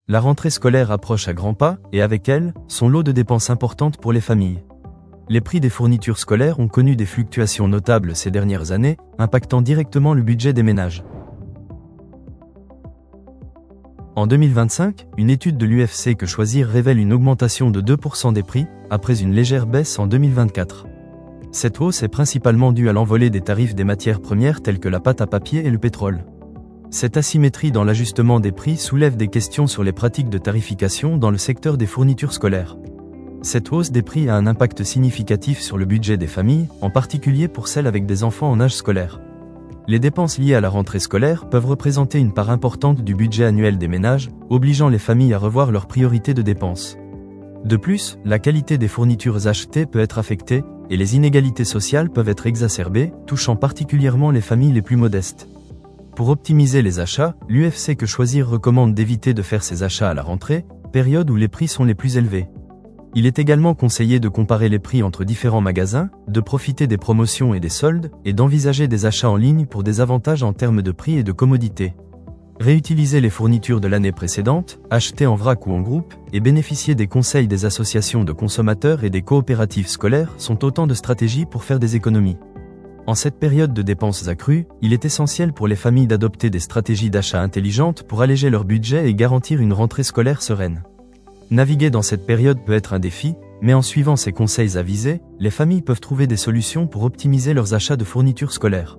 La rentrée scolaire approche à grands pas, et avec elle, son lot de dépenses importantes pour les familles. Les prix des fournitures scolaires ont connu des fluctuations notables ces dernières années, impactant directement le budget des ménages. En 2025, une étude de l'UFC Que Choisir révèle une augmentation de 2% des prix, après une légère baisse en 2024. Cette hausse est principalement due à l'envolée des tarifs des matières premières telles que la pâte à papier et le pétrole. Cette asymétrie dans l'ajustement des prix soulève des questions sur les pratiques de tarification dans le secteur des fournitures scolaires. Cette hausse des prix a un impact significatif sur le budget des familles, en particulier pour celles avec des enfants en âge scolaire. Les dépenses liées à la rentrée scolaire peuvent représenter une part importante du budget annuel des ménages, obligeant les familles à revoir leurs priorités de dépenses. De plus, la qualité des fournitures achetées peut être affectée, et les inégalités sociales peuvent être exacerbées, touchant particulièrement les familles les plus modestes. Pour optimiser les achats, l'UFC Que Choisir recommande d'éviter de faire ses achats à la rentrée, période où les prix sont les plus élevés. Il est également conseillé de comparer les prix entre différents magasins, de profiter des promotions et des soldes, et d'envisager des achats en ligne pour des avantages en termes de prix et de commodité. Réutiliser les fournitures de l'année précédente, acheter en vrac ou en groupe, et bénéficier des conseils des associations de consommateurs et des coopératives scolaires sont autant de stratégies pour faire des économies. En cette période de dépenses accrues, il est essentiel pour les familles d'adopter des stratégies d'achat intelligentes pour alléger leur budget et garantir une rentrée scolaire sereine. Naviguer dans cette période peut être un défi, mais en suivant ces conseils avisés, les familles peuvent trouver des solutions pour optimiser leurs achats de fournitures scolaires.